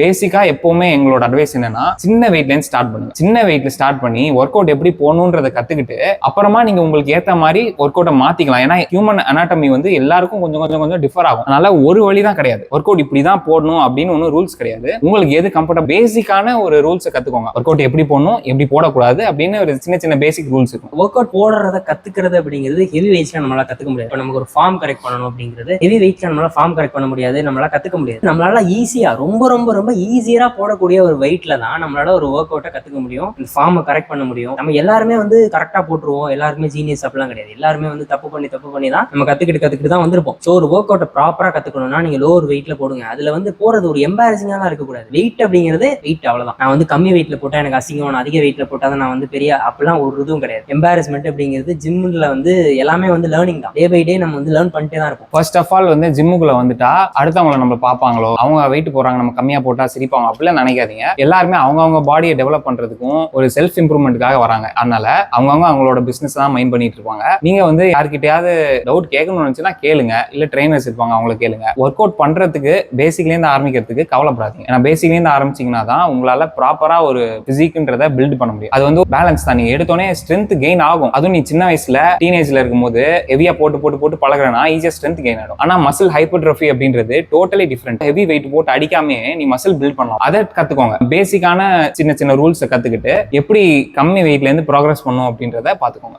பேசிக்கா எப்பவுமே எங்களோட அட்வைஸ் என்னன்னா சின்ன வெயிட்ல இருந்து ஸ்டார்ட் பண்ணுங்க. சின்ன வெயிட்ல ஸ்டார்ட் பண்ணி ஒர்க் அவுட் எப்படி போகணும்ன்றதை கத்துக்கிட்டு அப்புறமா நீங்க உங்களுக்கு ஏத்த மாதிரி ஒர்க் அவுட்டை மாத்திக்கலாம். ஏன்னா ஹியூமன் அனாட்டமி வந்து எல்லாருக்கும் கொஞ்சம் கொஞ்சம் கொஞ்சம் டிஃபர் ஆகும். அதனால ஒரு வழி தான் கிடையாது. ஒர்க் அவுட் இப்படிதான் போடணும் அப்படின்னு ஒன்றும் ரூல்ஸ் கிடையாது. உங்களுக்கு எது கம்ஃபர்டபிள் பேசிக்கான ஒரு ரூல்ஸை கத்துக்கோங்க. ஒர்க் அவுட் எப்படி போடணும் எப்படி போடக்கூடாது அப்படின்னு ஒரு சின்ன சின்ன பேசிக் ரூல்ஸ் இருக்கும். ஒர்க் அவுட் போடுறத கத்துக்கிறது அப்படிங்கிறது ஹெவி வெயிட்ஸ்ல நம்மளால கத்துக்க முடியாது. இப்போ நமக்கு ஒரு ஃபார்ம் கரெக்ட் பண்ணணும் அப்படிங்கிறது ஹெவி வெயிட்ஸ்ல நம்மளால ஃபார்ம் கரெக்ட் பண்ண முடியாது, நம்மளால கத்துக்க முடியாது. நம்மளால ஈஸியா ரொம்ப ரொம்ப ரொம்ப ஈஸியா போடக்கூடிய ஒரு வெயிட்ல தான் நம்மளால ஒரு ஒர்க் அவுட்டை கத்துக்க முடியும், இந்த ஃபார்மை கரெக்ட் பண்ண முடியும். நம்ம எல்லாருமே வந்து கரெக்டா போட்டுருவோம், எல்லாருமே ஜீனியஸ் அப்படிலாம் கிடையாது. எல்லாருமே வந்து தப்பு பண்ணி தான் நம்ம கத்துக்கிட்டு தான் வந்திருப்போம். ஸோ ஒரு ஒர்க் அவுட்டை ப்ராப்பரா கத்துக்கணும்னா நீங்க லோவர் வெயிட்ல போடுங்க. அதுல வந்து போறது ஒரு எம்பாரசிங்கா தான் இருக்கக்கூடாது. வெயிட் அப்படிங்கிறது வெயிட் அவ்வளவுதான். நான் வந்து கம்மி வெயிட்ல போட்டா எனக்கு அசிங்கம், நான் அதிக வெயிட்ல போட்டா நான் வந்து பெரிய அப்படிலாம் ஒரு இதுவும் கிடையாது. எம்பாரஸ்மெண்ட் அப்படிங்கிறது ஜிம்ல வந்து எல்லாமே வந்து லேர்னிங் தான். டே பை டே நம்ம வந்து லேர்ன் பண்ணிட்டே தான் இருக்கும். ஃபர்ஸ்ட் ஆஃப் ஆல் வந்து ஜிம்முக்குள்ள வந்துட்டா அடுத்தவங்களை நம்ம பார்ப்பாங்களோ, அவங்க வெயிட் போறாங்க நம்ம கம்மியா போட்டா சிரிப்பாங்க அப்படிலாம் நினைக்காதீங்க. எல்லாருமே அவங்க பாடியை டெவலப் பண்றதுக்கும் ஒரு செல்ஃப் இம்ப்ரூவ்மெண்ட்டுக்காக வராங்க. அதனால அவங்களோட பிசினஸ் தான் மைண்ட் பண்ணிட்டு இருப்பாங்க. நீங்க வந்து யார்கிட்டயாவது டவுட் கேட்கணும்னு நினைச்சுன்னா கேளுங்க, இல்ல ட்ரைனர்ஸ் இருப்பாங்க அவங்கள கேளுங்க. ஒர்க் அவுட் பண்றதுக்கு பேசிக்ல இருந்து ஆரம்பிக்கிறதுக்கு கவலைப்படாதீங்க. ஏன்னா பேசிக்ல இருந்து ஆரம்பிச்சீங்கன்னா தான் உங்களால ப்ராப்பரா ஒரு பிசிக்ன்றத பில்ட் பண்ண முடியும். அது வந்து பேலன்ஸ் தான். நீங்க எடுத்தோடனே ஸ்ட்ரென்த் கெயின் ஆகும். அதுவும் நீ சின்ன வயசுல டீனேஜ்ல இருக்கும்போது ஹெவியா போட்டு பழகுறனா ஈஸியா ஸ்ட்ரென்த் கெயின் ஆகும். ஆனா மசில் ஹைப்பர்ட்ரோஃபி அப்படின்றது டோட்டலி டிஃபரெண்ட். ஹெவி வெயிட் போட்டு அடிக்காமே நீ மசில் பில்ட் பண்ணலாம். அதை கத்துக்கோங்க. பேசிக்கான சின்ன சின்ன ரூல்ஸை கத்துக்கிட்டு எப்படி கம்மி வெயிட்ல இருந்து ப்ராக்ரஸ் பண்ணும் அப்படின்றத பாத்துக்கோங்க.